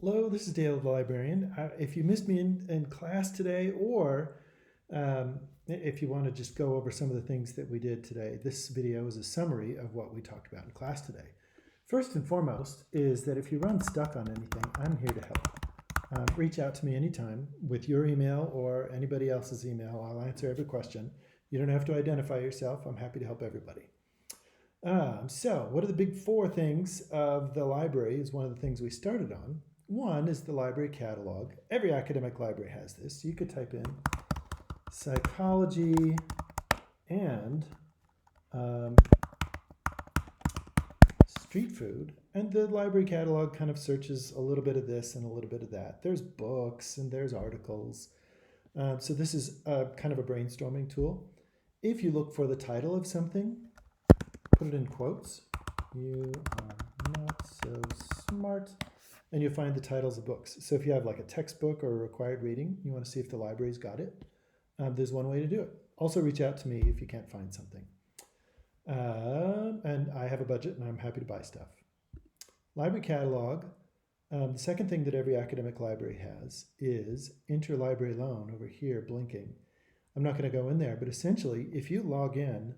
Hello, this is Dale the librarian. If you missed me in class today, or if you want to just go over some of the things that we did today, this video is a summary of what we talked about in class today. First and foremost is that if you run stuck on anything, I'm here to help. Reach out to me anytime with your email or anybody else's email. I'll answer every question. You don't have to identify yourself. I'm happy to help everybody. So, what are the big four things of the library is one of the things we started on. One is the library catalog. Every academic library has this. You could type in psychology and street food, and the library catalog kind of searches a little bit of this and a little bit of that. There's books and there's articles. So this is kind of a brainstorming tool. If you look for the title of something, put it in quotes. You are not so smart. And you'll find the titles of books. So if you have like a textbook or a required reading, you want to see if the library's got it, there's one way to do it. Also reach out to me if you can't find something. And I have a budget and I'm happy to buy stuff. Library catalog. The second thing that every academic library has is interlibrary loan over here blinking. I'm not going to go in there, but essentially if you log in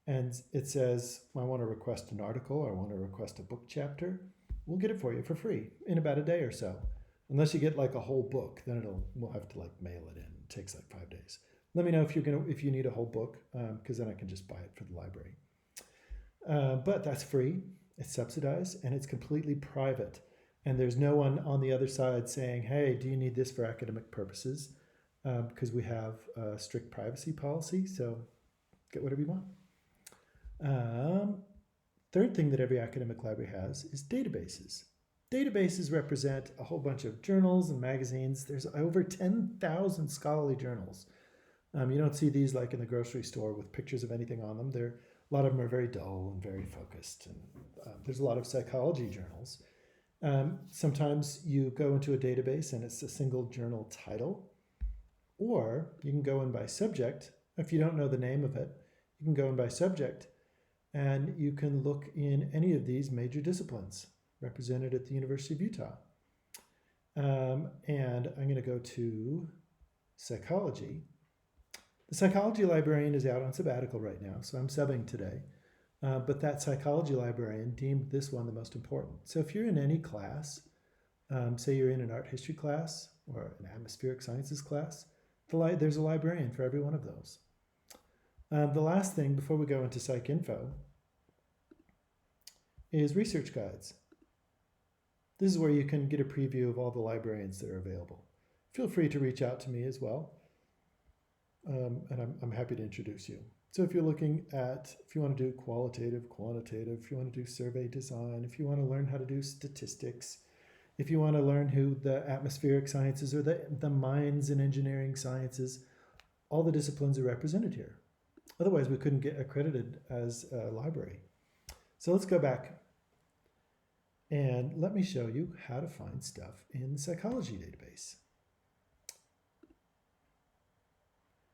and it says, I want to request an article or I want to request a book chapter, we'll get it for you for free in about a day or so. Unless you get like a whole book, then we'll have to like mail it in. It takes like 5 days. Let me know if you need a whole book, because then I can just buy it for the library. But that's free, it's subsidized, and it's completely private. And there's no one on the other side saying, hey, do you need this for academic purposes? Because we have a strict privacy policy, so get whatever you want. Third thing that every academic library has is databases. Databases represent a whole bunch of journals and magazines. There's over 10,000 scholarly journals. You don't see these like in the grocery store with pictures of anything on them. A lot of them are very dull and very focused. And there's a lot of psychology journals. Sometimes you go into a database and it's a single journal title, or you can go in by subject. If you don't know the name of it, you can go in by subject. And you can look in any of these major disciplines represented at the University of Utah. And I'm going to go to psychology. The psychology librarian is out on sabbatical right now, so I'm subbing today. But that psychology librarian deemed this one the most important. So if you're in any class, say you're in an art history class or an atmospheric sciences class, there's a librarian for every one of those. The last thing before we go into Psych Info is research guides. This is where you can get a preview of all the librarians that are available. Feel free to reach out to me as well, and I'm happy to introduce you. So if you're looking at, if you want to do qualitative, quantitative, if you want to do survey design, if you want to learn how to do statistics, if you want to learn who the atmospheric sciences or the mines and engineering sciences, all the disciplines are represented here. Otherwise, we couldn't get accredited as a library. So let's go back and let me show you how to find stuff in the psychology database.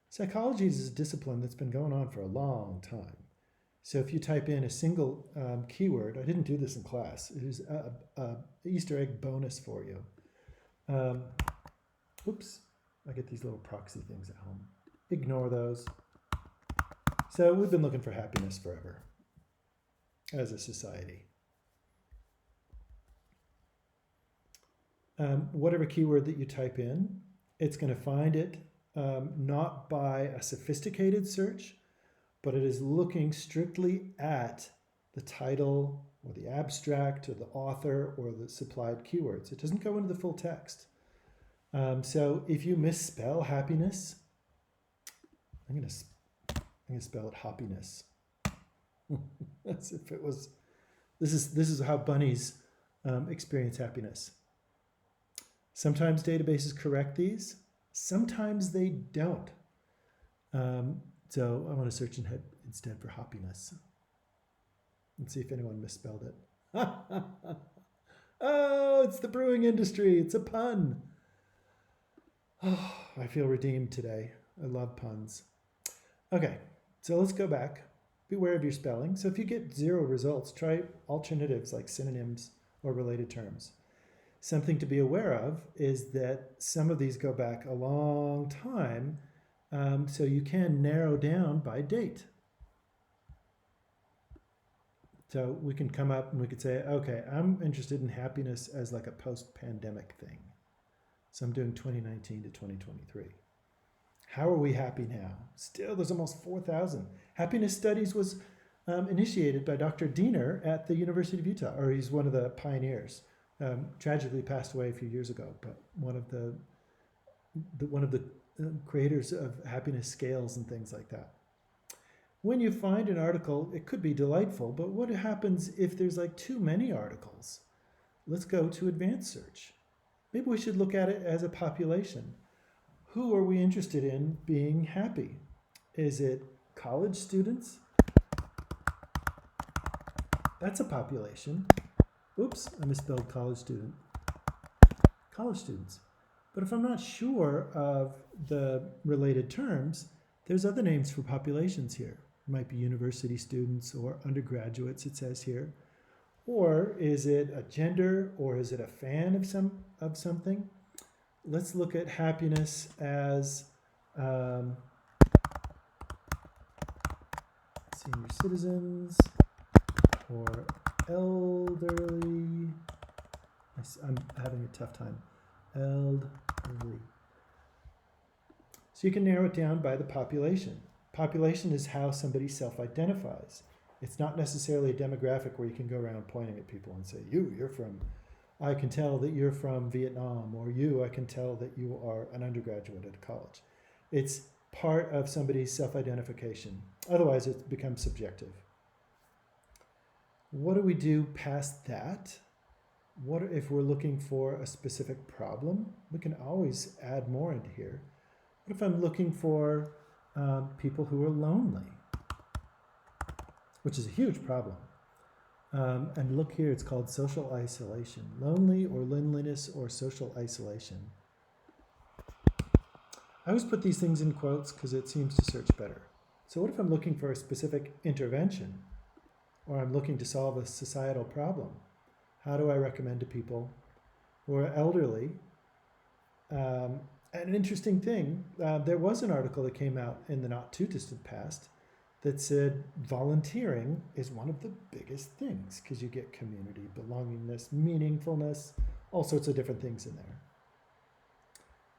Psychology is a discipline that's been going on for a long time. So if you type in a single keyword, I didn't do this in class, it is a Easter egg bonus for you. Oops, I get these little proxy things at home. Ignore those. So we've been looking for happiness forever as a society. Whatever keyword that you type in, it's going to find it not by a sophisticated search, but it is looking strictly at the title or the abstract or the author or the supplied keywords. It doesn't go into the full text. So if you misspell happiness, I'm going to spell it hoppiness. As if it was. This is how bunnies experience happiness. Sometimes databases correct these. Sometimes they don't. So I want to search instead for hoppiness. Let's see if anyone misspelled it. Oh, it's the brewing industry. It's a pun. Oh, I feel redeemed today. I love puns. Okay, so let's go back. Beware of your spelling. So if you get 0 results, try alternatives like synonyms or related terms. Something to be aware of is that some of these go back a long time, so you can narrow down by date. So we can come up and we could say, okay, I'm interested in happiness as like a post-pandemic thing. So I'm doing 2019 to 2023. How are we happy now? Still, there's almost 4,000. Happiness Studies was initiated by Dr. Diener at the University of Utah, or he's one of the pioneers. Tragically passed away a few years ago, but one of the creators of happiness scales and things like that. When you find an article, it could be delightful, but what happens if there's like too many articles? Let's go to advanced search. Maybe we should look at it as a population. Who are we interested in being happy? Is it college students? That's a population. Oops, I misspelled college student. College students. But if I'm not sure of the related terms, there's other names for populations here. It might be university students or undergraduates, it says here. Or is it a gender, or is it a fan of something? Let's look at happiness as senior citizens or elderly. I'm having a tough time. Elderly. So you can narrow it down by the population. Population is how somebody self-identifies. It's not necessarily a demographic where you can go around pointing at people and say, you're from, I can tell that you're from Vietnam, or I can tell that you are an undergraduate at a college. It's part of somebody's self-identification. Otherwise, it becomes subjective. What do we do past that? What if we're looking for a specific problem? We can always add more into here. What if I'm looking for people who are lonely? Which is a huge problem. And look here, it's called social isolation. Lonely or loneliness or social isolation. I always put these things in quotes because it seems to search better. So what if I'm looking for a specific intervention, or I'm looking to solve a societal problem? How do I recommend to people who are elderly? And an interesting thing, there was an article that came out in the not too distant past that said volunteering is one of the biggest things because you get community, belongingness, meaningfulness, all sorts of different things in there.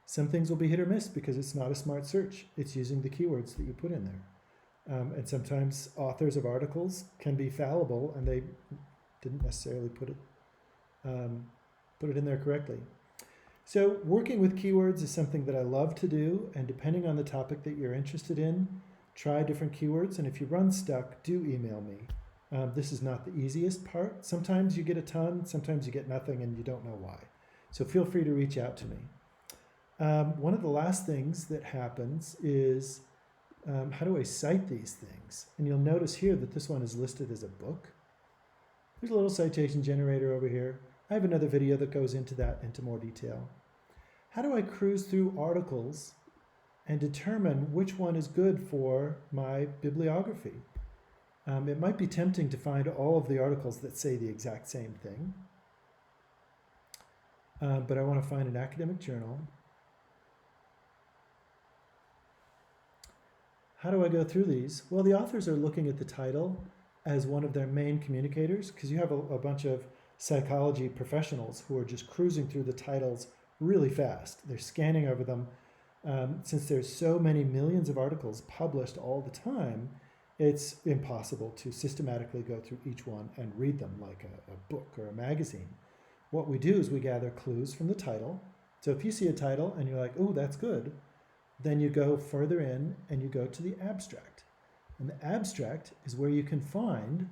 Some things will be hit or miss because it's not a smart search. It's using the keywords that you put in there. And sometimes authors of articles can be fallible and they didn't necessarily put it in there correctly. So working with keywords is something that I love to do, and depending on the topic that you're interested in, try different keywords, and if you run stuck, do email me. This is not the easiest part. Sometimes you get a ton, sometimes you get nothing, and you don't know why. So feel free to reach out to me. One of the last things that happens is, how do I cite these things? And you'll notice here that this one is listed as a book. There's a little citation generator over here. I have another video that goes into that into more detail. How do I cruise through articles and determine which one is good for my bibliography? It might be tempting to find all of the articles that say the exact same thing, but I want to find an academic journal. How do I go through these? Well, the authors are looking at the title as one of their main communicators, because you have a bunch of psychology professionals who are just cruising through the titles really fast. They're scanning over them. Since there's so many millions of articles published all the time, it's impossible to systematically go through each one and read them like a book or a magazine. What we do is we gather clues from the title. So if you see a title and you're like, oh, that's good, then you go further in and you go to the abstract. And the abstract is where you can find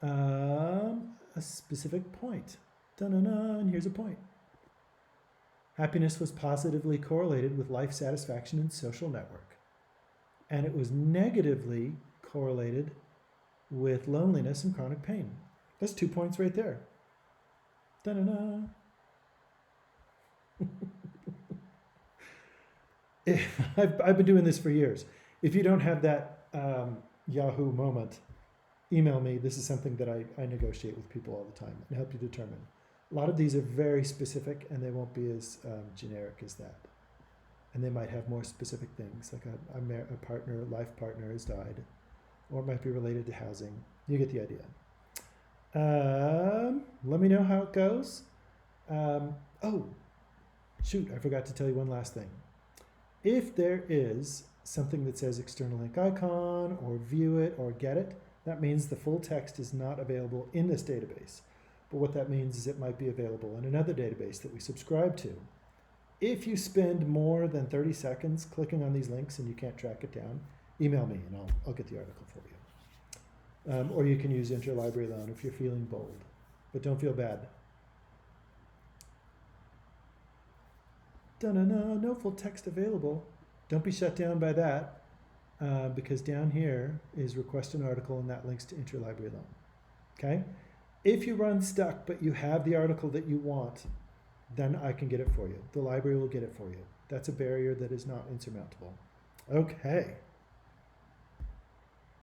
a specific point. Da-na-na, and here's a point. Happiness was positively correlated with life satisfaction and social network. And it was negatively correlated with loneliness and chronic pain. That's 2 points right there. Da-na-na. I've been doing this for years. If you don't have that Yahoo moment, email me. This is something that I negotiate with people all the time and help you determine A lot of these are very specific and they won't be as generic as that. And they might have more specific things, like a partner, life partner has died, or it might be related to housing. You get the idea. Let me know how it goes. Oh, shoot, I forgot to tell you one last thing. If there is something that says external link icon, or view it, or get it, that means the full text is not available in this database. But what that means is it might be available in another database that we subscribe to. If you spend more than 30 seconds clicking on these links and you can't track it down, email me and I'll get the article for you. Or you can use Interlibrary Loan if you're feeling bold. But don't feel bad. Da-na-na, no full text available. Don't be shut down by that, because down here is request an article and that links to Interlibrary Loan. Okay? If you run stuck but you have the article that you want, then I can get it for you. The library will get it for you. That's a barrier that is not insurmountable. Okay.